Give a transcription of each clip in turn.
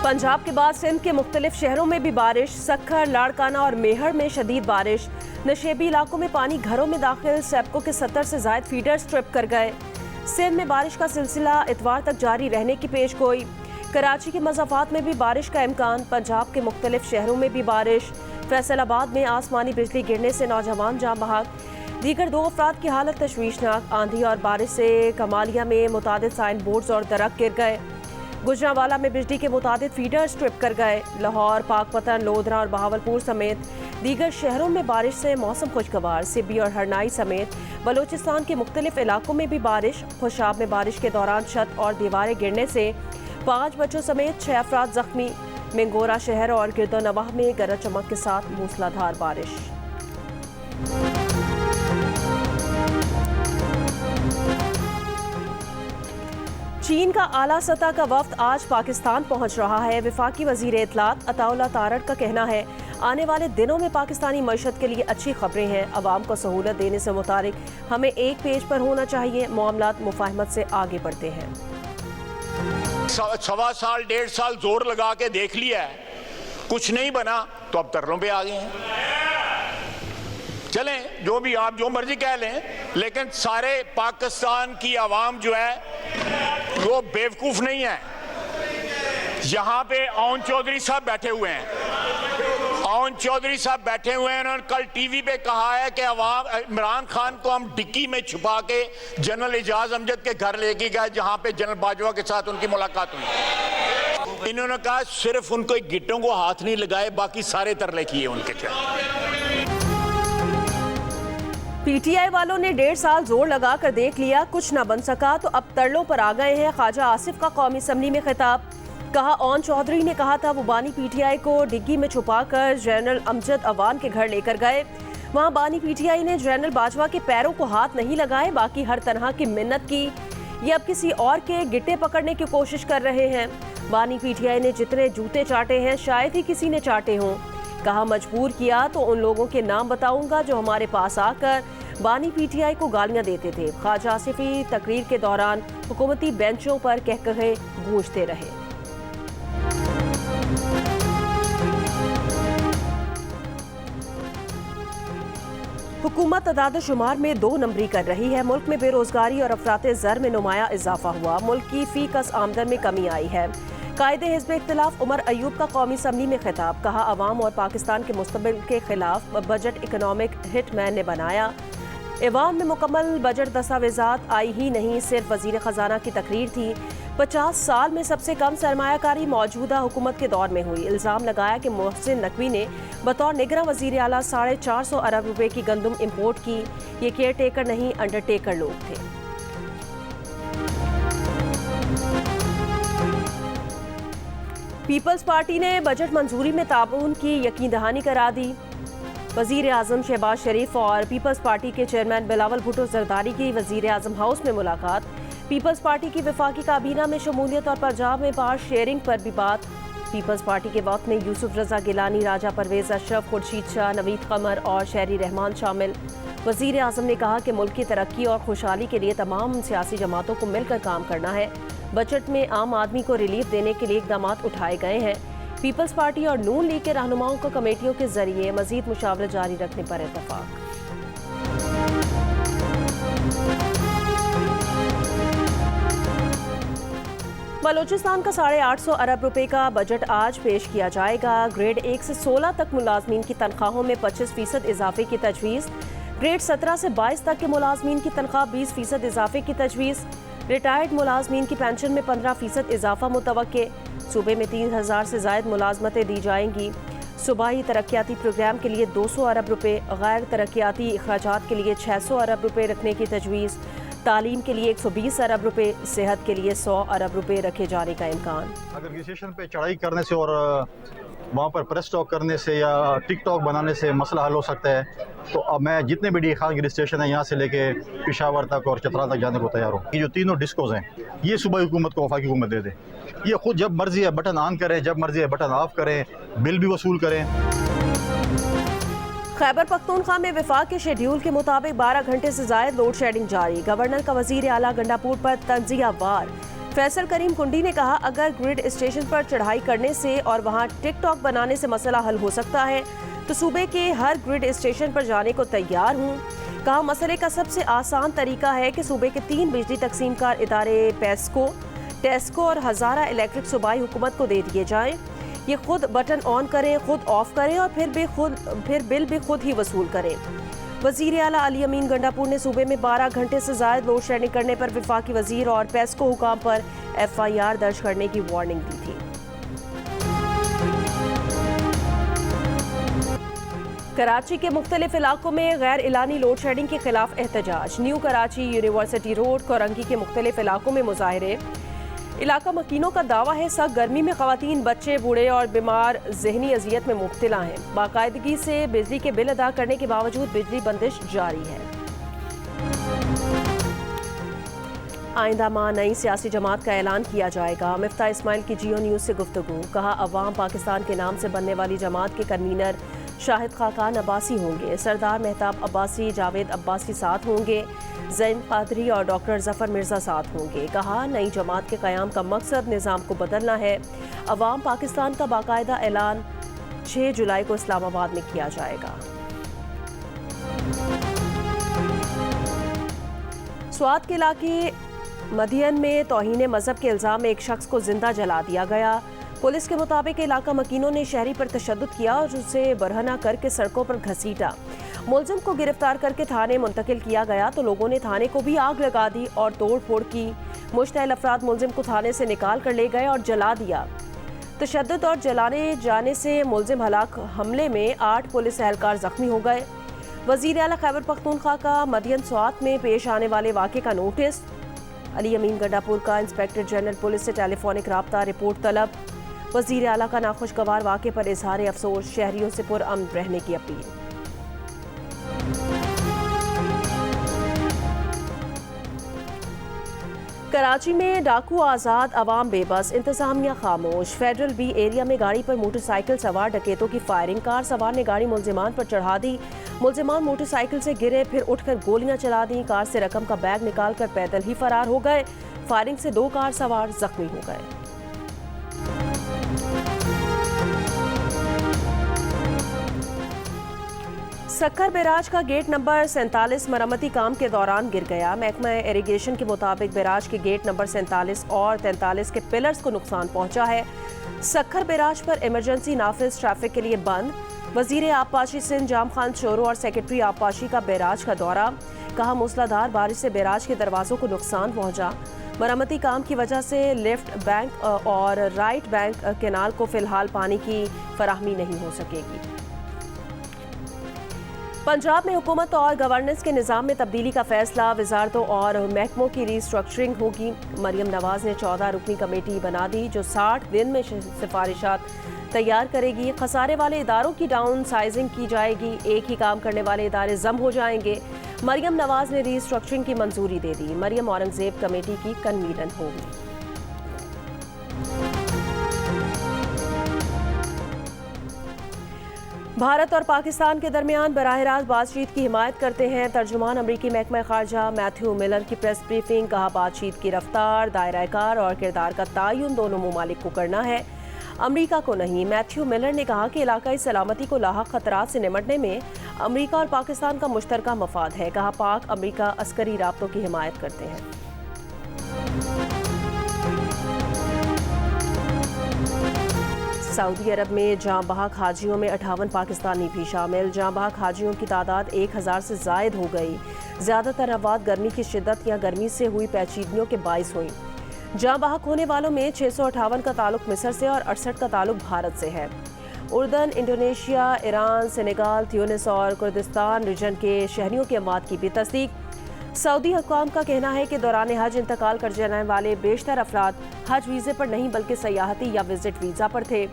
पंजाब के बाद सिंध के मुख्तलिफ शहरों में भी बारिश। सक्खर, लाड़काना और मेहर में शदीद बारिश। नशेबी इलाकों में पानी घरों में दाखिल। सेप्को के 70 से जायद फीडर्स ट्रिप कर गए। सिंध में बारिश का सिलसिला इतवार तक जारी रहने की पेशगोई। कराची के मज़ाफ़ात में भी बारिश का इम्कान। पंजाब के मुख्तलिफ शहरों में भी बारिश। फैसलाबाद में आसमानी बिजली गिरने से नौजवान जान बहक। दीगर 2 अफराद की हालत तशवीशनाक। आंधी और बारिश से कमालिया में मुतादिद साइन बोर्ड्स और दरख्त गिर गए। गुजरांवाला में बिजली के मुतादिद फीडर्स ट्रिप कर गए। लाहौर, पाकपतन, लोधरा और बहावलपुर समेत दीगर शहरों में बारिश से मौसम खुशगवार। सिब्बी और हरनाई समेत बलोचिस्तान के मुख्तलिफ इलाकों में भी बारिश। खुशाब में बारिश के दौरान छत और दीवारें गिरने से 5 बच्चों समेत 6 अफराद जख्मी। मिंगोरा शहर और गिरदोनवाह में गरज चमक के साथ मूसलाधार बारिश। चीन का आला सतह का वफ्द आज पाकिस्तान पहुंच रहा है। वफाकी वजीर इत्तलात अताउल्लाह तारड़ का कहना है आने वाले दिनों में पाकिस्तानी मईशत के लिए अच्छी खबरें हैं। अवाम को सहूलत देने से मुतारिक हमें एक पेज पर होना चाहिए। मामलात मुफाहमत से आगे बढ़ते हैं। 1.25 साल 1.5 साल जोर लगा के देख लिया है, कुछ नहीं बना तो अब तरलों पे आ गए हैं। चलें, जो भी आप जो मर्जी कह लें, लेकिन सारे पाकिस्तान की आवाम जो है वो बेवकूफ नहीं है। यहां पे ओन चौधरी साहब बैठे हुए हैं। ओन चौधरी साहब बैठे हुए हैं। उन्होंने कल टीवी पे कहा है कि अवाम इमरान खान को हम डिक्की में छुपा के जनरल एजाज अमजद के घर लेके गए, जहां पे जनरल बाजवा के साथ उनकी मुलाकात हुई। इन्होंने कहा सिर्फ उनको गिट्टों को हाथ नहीं लगाए, बाकी सारे तरले किए उनके। पीटीआई वालों ने 1.5 साल जोर लगा कर देख लिया, कुछ ना बन सका तो अब तरलों पर आ गए हैं। ख्वाजा आसिफ का कौमी असम्बली में खिताब। कहा ओन चौधरी ने कहा था वो बानी पीटीआई को डिग्गी में छुपाकर जनरल अमजद अवान के घर लेकर गए। वहां बानी पीटीआई ने जनरल बाजवा के पैरों को हाथ नहीं लगाए, बाकी हर तरह की मिन्नत की। ये अब किसी और के गिट्टे पकड़ने की कोशिश कर रहे हैं। बानी पीटीआई ने जितने जूते चाटे हैं शायद ही किसी ने चाटे हों। कहा मजबूर किया तो उन लोगों के नाम बताऊंगा जो हमारे पास आकर बानी पीटीआई को गालियां देते थे। ख्वाजा आसिफी तकरीर के दौरान हुकूमती बेंचों पर कहकहे गूंजते रहे। हुकूमत अदाद-ओ-शुमार में 2 नंबरी कर रही है। मुल्क में बेरोजगारी और अफराते ज़र में नुमाया इजाफा हुआ। मुल्क की फी कस आमदन में कमी आई है। कायदे हिज़्ब इख्तिलाफ उमर अयूब का कौमी असम्बली में खिताब। कहा अवाम और पाकिस्तान के मुस्तकबिल के खिलाफ बजट इकनॉमिक हिटमैन ने बनाया। अवाम में मुकम्मल बजट दस्तावेजात आई ही नहीं, सिर्फ वजीर खजाना की तकरीर थी। 50 साल में सबसे कम सरमायाकारी मौजूदा हुकूमत के दौर में हुई। इल्ज़ाम लगाया कि मोहसिन नकवी ने बतौर निगरां वज़ीर आला 450 अरब रुपए की गंदम इम्पोर्ट की। ये केयर टेकर नहीं अंडरटेकर लोग थे। पीपल्स पार्टी ने बजट मंजूरी में ताउन की यकीन दहानी करा दी। वज़ीर आज़म शहबाज शरीफ और पीपल्स पार्टी के चेयरमैन बिलावल भुट्टो जरदारी की वज़ीर आज़म हाउस में मुलाकात। पीपल्स पार्टी की वफाकी काबीना में शमूलियत और पंजाब में पावर शेयरिंग पर भी बात। पीपल्स पार्टी के वक्त में यूसुफ रजा गिलानी, राजा परवेज अशरफ, खुर्शीद शाह, नवीद कमर और शहरी रहमान शामिल। वज़ीर आज़म ने कहा कि मुल्क की तरक्की और खुशहाली के लिए तमाम सियासी जमातों को मिलकर काम करना है। बजट में आम आदमी को रिलीफ देने के लिए इक़दाम उठाए गए हैं। पीपल्स पार्टी और नून लीग के रहनुमाओं को कमेटियों के जरिए मजीद मुशावरत जारी रखने पर इत्तफाक। बलोचिस्तान का 850 अरब रुपए का बजट आज पेश किया जाएगा। ग्रेड 1 से 16 तक मुलाजमीन की तनख्वाहों में 25% इजाफे की तजवीज़। ग्रेड 17 से 22 तक के मुलाजमीन की तनख्वाह 20% इजाफे की तजवीज़। रिटायर्ड मुलाजमीन की पेंशन में 15% इजाफा मुतवक्के। सूबे में 3000 से ज़ायद मुलाजमतें दी जाएंगी। सूबाई तरक्याती प्रोग्राम के लिए 200 अरब रुपए, गैर तरक्याती अखराजात के लिए 600 अरब रुपए रखने की तजवीज़। तालीम के लिए 120 अरब रुपए, सेहत के लिए 100 अरब रुपए रखे जाने का इम्कान। अगर किसी स्टेशन पे चढ़ाई करने से और वहाँ पर प्रेस टॉक करने से या टिकटॉक बनाने से मसला हल हो सकता है, तो अब मैं जितने भी डी खानगिरी स्टेशन है यहाँ से लेके पेशावर तक और चतरा तक जाने को तैयार हूँ। ये जो तीनों डिस्कोज हैं ये सूबाई हुकूमत को वफाकी हुकूमत दे दे। ये खुद जब मर्जी है बटन ऑन करें, जब मर्जी है बटन ऑफ करें, बिल भी वसूल करें। खैबर पख्तूनख्वा में वफाक के शेड्यूल के मुताबिक 12 घंटे से ज़ायद लोड शेडिंग जारी। गवर्नर का वज़ीर आला गंडापुर पर तंजिया वार। फैसल करीम कुंडी ने कहा, अगर ग्रिड स्टेशन पर चढ़ाई करने से और वहां टिकटॉक बनाने से मसला हल हो सकता है तो सूबे के हर ग्रिड स्टेशन पर जाने को तैयार हूं। कहा, मसले का सबसे आसान तरीका है कि सूबे के 3 बिजली तकसीमकार इदारे पेस्को, टेस्को और हज़ारा इलेक्ट्रिक सूबाई हुकूमत को दे दिए जाएं। ये खुद बटन ऑन करें, खुद ऑफ करें और फिर बिल भी खुद ही वसूल करें। वज़ीर आला अली अमीन गंडापुर ने सूबे में 12 घंटे से ज़ायद लोड शेडिंग करने पर वफाकी वज़ीर और पेस्को हुकाम पर FIR दर्ज करने की वार्निंग दी थी। कराची के मुख्तलिफ इलाकों में गैर इलानी लोड शेडिंग के खिलाफ एहतजाज। New Karachi, university road, Korangi के मुख्तलिफ इलाकों में मुजाहरे। इलाका मकीनों का दावा है सख्त गर्मी में खवातीन, बच्चे, बूढ़े और बीमार जहनी अजियत में मुब्तला हैं। बाकायदगी से बिजली के बिल अदा करने के बावजूद बिजली बंदिश जारी है। आइंदा माह नई सियासी जमात का ऐलान किया जाएगा। मिफ्ता इस्माइल की जियो न्यूज़ से गुफ्तगू। कहा, अवाम पाकिस्तान के नाम से बनने वाली जमात के कन्वीनर शाहिद खाकान अब्बासी होंगे। सरदार मेहताब अब्बासी, जावेद अब्बासी साथ होंगे। ज़ैन कादरी और डॉक्टर जफ़र मिर्ज़ा साथ होंगे। कहा, नई जमात के क़याम का मकसद निज़ाम को बदलना है। अवाम पाकिस्तान का बाकायदा ऐलान 6 जुलाई को इस्लामाबाद में किया जाएगा। स्वात के इलाके मधियन में तौहीन मजहब के इल्ज़ाम में एक शख्स को जिंदा जला दिया गया। पुलिस के मुताबिक इलाका मकीनों ने शहरी पर तशद्दुद किया और उसे बरहना करके सड़कों पर घसीटा। मुलजिम को गिरफ्तार करके थाने मुंतकिल किया गया तो लोगों ने थाने को भी आग लगा दी और तोड़ फोड़ की। मुश्तइल अफराद मुलजिम को थाने से निकाल कर ले गए और जला दिया। तशद्दुद और जलाने जाने से मुलजिम हलाक हमले में 8 पुलिस एहलकार जख्मी हो गए। वज़ीर आला खैबर पख्तूनख्वा का मदियन स्वात में पेश आने वाले वाक़े का नोटिस। अली अमीन गंडापुर का इंस्पेक्टर जनरल पुलिस से टेलीफोनिक राब्ता, रिपोर्ट तलब। वज़ीर आला का नाखुशगवार वाक़े पर इजहार अफसोस, शहरियों से पुरअमन रहने की अपील। कराची में डाकू आज़ाद, अवाम बेबस, इंतजामिया खामोश। फेडरल बी एरिया में गाड़ी पर मोटरसाइकिल सवार डकैतों की फायरिंग। कार सवार ने गाड़ी मुलजिमान पर चढ़ा दी। मुलजिमान मोटरसाइकिल से गिरे, फिर उठकर गोलियां चला दी। कार से रकम का बैग निकालकर पैदल ही फरार हो गए। फायरिंग से 2 कार सवार जख्मी हो गए। सक्खर बैराज का गेट नंबर 47 मरम्मती काम के दौरान गिर गया। महकमा इरिगेशन के मुताबिक बैराज के गेट नंबर 47 और 43 के पिलर्स को नुकसान पहुंचा है। सक्खर बैराज पर इमरजेंसी नाफिज ट्रैफिक के लिए बंद। वजीर आबपाशी सिंध जाम खान चोरो और सेक्रेटरी आबपाशी का बैराज का दौरा। कहा, मूसलाधार बारिश से बैराज के दरवाजों को नुकसान पहुंचा। मरम्मती काम की वजह से लेफ्ट बैंक और राइट बैंक केनाल को फिलहाल पानी की फराहमी नहीं हो सकेगी। पंजाब में हुकूमत और गवर्नेंस के निज़ाम में तब्दीली का फैसला। वजारतों और महकमों की रीस्ट्रक्चरिंग होगी। मरियम नवाज ने 14 रुकनी कमेटी बना दी जो 60 दिन में सिफारिशात तैयार करेगी। खसारे वाले इदारों की डाउन साइजिंग की जाएगी। एक ही काम करने वाले इदारे जम हो जाएंगे। मरियम नवाज ने रीस्ट्रक्चरिंग की मंजूरी दे दी। मरियम औरंगजेब कमेटी की कन्वीनर होगी। भारत और पाकिस्तान के दरमियान बराह रास्त बातचीत की हिमायत करते हैं। तर्जुमान अमरीकी महकमा खारजा मैथ्यू मिलर की प्रेस ब्रीफिंग। कहा, बातचीत की रफ्तार, दायरा-ए-कार और किरदार का तयन दोनों ममालिक को करना है, अमरीका को नहीं। मैथ्यू मिलर ने कहा कि इलाकाई सलामती को लाहक खतरात से निमटने में अमरीका और पाकिस्तान का मुश्तरका मफाद है। कहा, पाक अमरीका अस्करी राब्तों की हिमायत करते हैं। सऊदी अरब में जाँ बहक हाजियों में 58 पाकिस्तानी भी शामिल। जाँ बहक हाजियों की तादाद 1000 से जायद हो गई। ज़्यादातर अफवाद गर्मी की शिद्दत या गर्मी से हुई पेचीदगियों के बाइस हुई। जाँ बहक होने वालों में 658 का ताल्लुक मिस्र से और 68 का ताल्लुक भारत से है। उर्दन, इंडोनेशिया, ईरान, सेनेगाल, ट्यूनिस और कुर्दिस्तान रीजन के शहरियों की अमवात की भी तस्दीक। सऊदी हुकाम का कहना है कि दौरान हज इंतकाल कर जाने वाले बेशतर अफराद हज वीज़े पर नहीं बल्कि सयाहती या विजिट वीज़ा पर थे।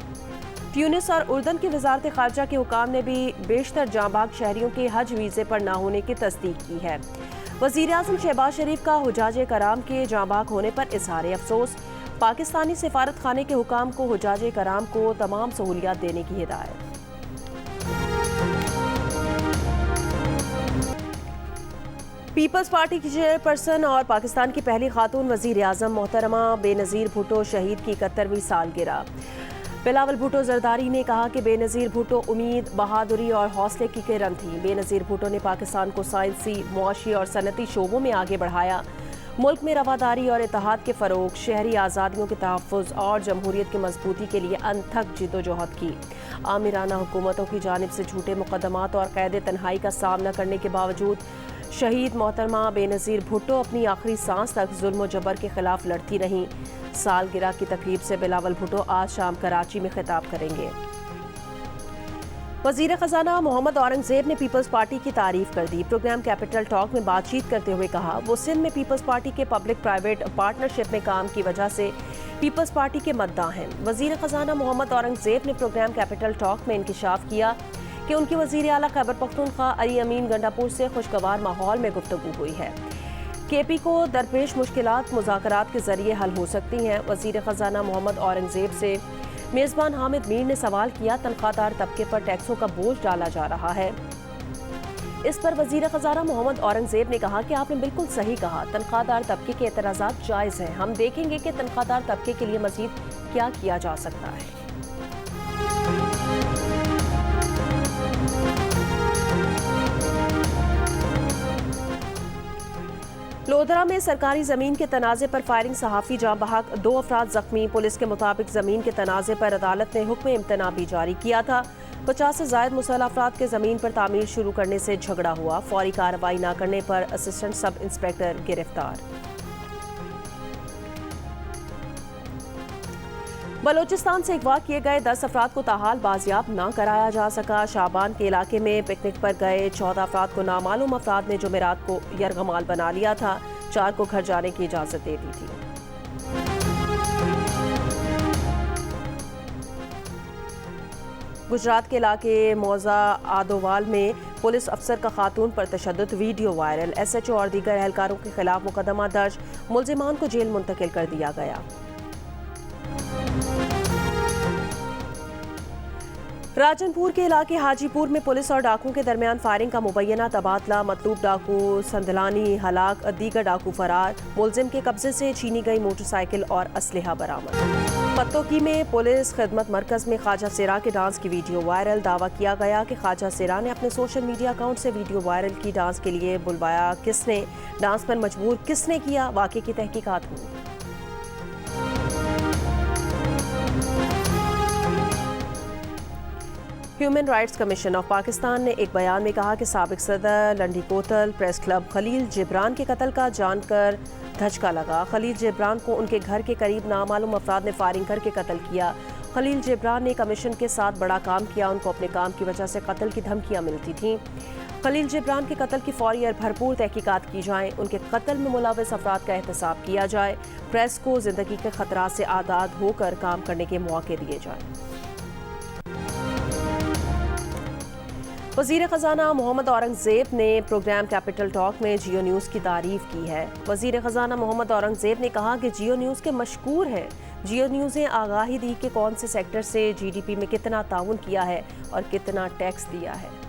ट्यूनिस और उर्दन की वजारत खारजा के हुकाम ने भी बेशतर जाँ बहक शहरियों के हज वीज़े पर न होने की तस्दीक की है। वज़ीर आज़म शहबाज शरीफ का हुजाज कराम के जाँ बहक होने पर इज़हार अफसोस। पाकिस्तानी सिफारत खाने के हुकाम को हुजाज कराम को तमाम सहूलियात देने की हिदायत। पीपल्स पार्टी की चेयरपर्सन और पाकिस्तान की पहली खातून वजीर आजम मोहतरमा बेनज़ीर भुट्टो शहीद की 71वीं सालगिरह। बिलावल भुट्टो जरदारी ने कहा कि बेनज़ीर भुट्टो उम्मीद, बहादुरी और हौसले की किरण थी। बेनज़ीर भुट्टो ने पाकिस्तान को साइंसी, मुआशी और सनती शोबों में आगे बढ़ाया। मुल्क में रवादारी और इत्तेहाद के फ़रोग, शहरी आज़ादियों के तहफ़्फ़ुज़ और जमहूरियत की मजबूती के लिए अनथक जिद्दोजहद की। आमिराना हुकूमतों की जानिब से झूठे मुकदमात और कैद तन्हाई का सामना करने के बावजूद शहीद मोहतरमा बेनज़ीर भुट्टो अपनी आखिरी सांस तक जुल्म व जबर के खिलाफ लड़ती रहीं। सालगिरह की तकरीब से बिलावल भुट्टो आज शाम कराची में खिताब करेंगे। वज़ीर ख़ज़ाना मोहम्मद औरंगज़ेब ने पीपल्स पार्टी की तारीफ कर दी। प्रोग्राम कैपिटल टॉक में बातचीत करते हुए कहा, वो सिंध में पीपल्स पार्टी के पब्लिक प्राइवेट पार्टनरशिप में काम की वजह से पीपल्स पार्टी के मद्दाह हैं। वज़ीर ख़ज़ाना मोहम्मद औरंगज़ेब ने प्रोग्राम कैपिटल टॉक में इंकिशाफ किया कि उनकी वज़ीर आला खैबर पख्तूनख्वा अली अमीन गंडापुर से खुशगवार माहौल में गुफ्तगू हुई है। केपी को दरपेश मुश्किलात मुज़ाकरात के जरिए हल हो सकती हैं। वज़ीर ख़ज़ाना मोहम्मद औरंगज़ेब से मेज़बान हामिद मीर ने सवाल किया, तनख्वाहदार तबके पर टैक्सों का बोझ डाला जा रहा है। इस पर वज़ीर ख़ज़ाना मोहम्मद औरंगज़ेब ने कहा कि आपने बिल्कुल सही कहा, तनख्वाहदार तबके के एतराज़ात जायज़ हैं। हम देखेंगे कि तनख्वाहदार तबके के लिए मज़ीद क्या किया जा सकता है। लोधरा में सरकारी ज़मीन के तनाज़े पर फायरिंग, सहाफ़ी जाँ बहक, 2 अफराद ज़ख्मी। पुलिस के मुताबिक ज़मीन के तनाज़े पर अदालत ने हुक्म इम्तना भी जारी किया था। 50 से ज़ायद मुसल्लह अफराद के ज़मीन पर तामीर शुरू करने से झगड़ा हुआ। फौरी कार्रवाई न करने पर असिस्टेंट सब इंस्पेक्टर गिरफ्तार। बलोचिस्तान से अगवा किए गए 10 अफराद को ताहाल बाजियाब न कराया जा सका। शाबान के इलाके में पिकनिक पर गए 14 अफराद को नामालूम अफराद ने जुमेरात को यरगमाल बना लिया था। 4 को घर जाने की इजाज़त दे दी थी। गुजरात के इलाके मौजा आदोवाल में पुलिस अफसर का खातून पर तशद्दुद, वीडियो वायरल। SHO और दीगर एहलकारों के खिलाफ मुकदमा दर्ज, मुल्जिमान को जेल मुंतकिल कर दिया गया। राजनपुर के इलाके हाजीपुर में पुलिस और डाकुओं के दरमियान फायरिंग का मुबैना तबादला। मतलूब डाकू संदलानी हलाक, दीगर डाकू फरार। मुलजिम के कब्जे से छीनी गई मोटरसाइकिल और असलहा बरामद। पत्तोकी में पुलिस खिदमत मरकज में ख्वाजा सेरा के डांस की वीडियो वायरल। दावा किया गया कि ख्वाजा सेरा ने अपने सोशल मीडिया अकाउंट से वीडियो वायरल की। डांस के लिए बुलवाया किसने, डांस पर मजबूर किसने किया, वाक़े की तहकीकात हुई। Human rights commission of Pakistan ने एक बयान में कहा कि साबिक सदर लंडी कोतल प्रेस क्लब खलील जिब्रान के कत्ल का जानकर धचका लगा। खलील जिब्रान को उनके घर के करीब नामालूम अफराद ने फायरिंग करके कत्ल किया। खलील जिब्रान ने कमीशन के साथ बड़ा काम किया। उनको अपने काम की वजह से कत्ल की धमकियां मिलती थीं। खलील जिब्रान के कत्ल की फौरी और भरपूर तहकीकात की जाए। उनके कत्ल में मुलविस अफराद का एहतसाब किया जाए। प्रेस को जिंदगी के खतरात से आज़ाद होकर काम करने के मौके दिए जाए। वज़ीर ख़ज़ाना मोहम्मद औरंगज़ेब ने प्रोग्राम कैपिटल टॉक में जियो न्यूज़ की तारीफ़ की है। वज़ीर ख़ज़ाना मोहम्मद औरंगज़ेब ने कहा कि जियो न्यूज़ के मशकूर हैं। जियो न्यूज़ ने आगाही दी कि कौन से सेक्टर से GDP में कितना ताउन किया है और कितना टैक्स दिया है।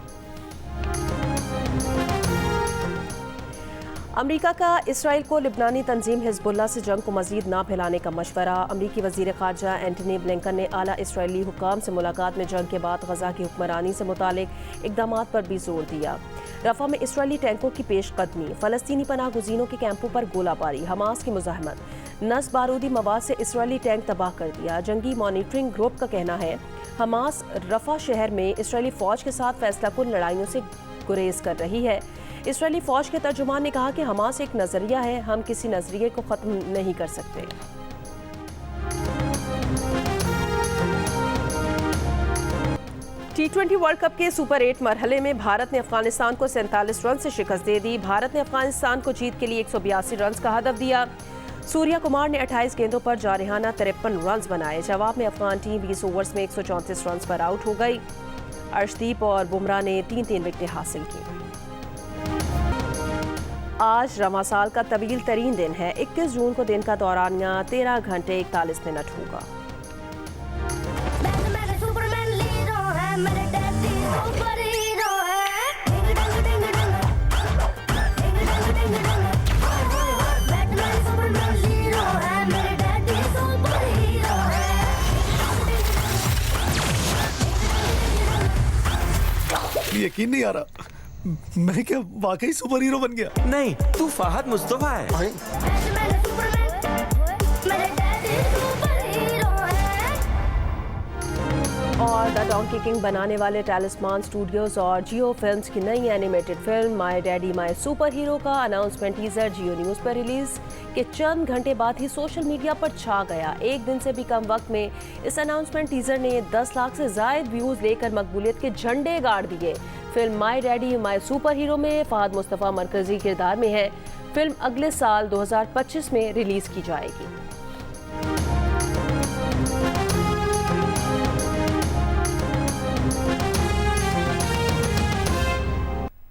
अमरीका का इसराइल को लिबनानी तंजीम हिजबुल्लाह से जंग को मजीद ना फैलाने का मशवरा। अमरीकी वज़ीर ख़ारजा एंटनी ब्लिंकन ने आला इसराइली हुक्काम से मुलाकात में जंग के बाद गज़ा की हुक्मरानी से मुतालिक इक़दामात पर भी जोर दिया। रफ़ा में इसराइली टैंकों की पेशकदमी, फ़लस्तीनी पनाह गुज़ीनों के कैंपों पर गोलाबारी, हमास की मुज़ाहमत, नस बारूदी मवाद से इसराइली टैंक तबाह कर दिया। जंगी मॉनिटरिंग ग्रुप का कहना है हमास रफ़ा शहर में इसराइली फ़ौज के साथ फैसलाकुन लड़ाइयों से गुरेज कर रही है। इसराइली फ़ौज के तर्जुमान ने कहा कि हमास एक नज़रिया है, हम किसी नज़रिए को ख़त्म नहीं कर सकते। T20 वर्ल्ड कप के सुपर 8 मरहले में भारत ने अफगानिस्तान को 47 रन से शिकस्त दे दी। भारत ने अफगानिस्तान को जीत के लिए 182 रन का हदफ दिया। सूर्या कुमार ने 28 गेंदों पर जारहाना 53 रन बनाए। जवाब में अफगान टीम 20 ओवर्स में 134 रन पर आउट हो गई। अर्शदीप और बुमराह ने 3-3 विकेटें हासिल की। आज रमा साल का तवील तरीन दिन है। 21 जून को दिन का दौरानिया 13 घंटे 41 मिनट होगा। यकीन नहीं आ रहा, मैं क्या वाकई सुपर हीरो बन गया? नहीं, तू फहद मुस्तफा है। और द डोंकी किंग बनाने वाले टैलिस्मान स्टूडियोज और जियो फिल्म्स की नई animated film my daddy my super hero का अनाउंसमेंट टीजर जियो न्यूज़ पर रिलीज के चंद घंटे बाद ही सोशल मीडिया पर छा गया। एक दिन से भी कम वक्त में इस अनाउंसमेंट टीजर ने 10 लाख से ज्यादा व्यूज लेकर मकबूलियत के झंडे गाड़ दिए। Film my daddy my super hero में फहद मुस्तफा मरकजी किरदार में है। फिल्म अगले साल 2025 में रिलीज की जाएगी।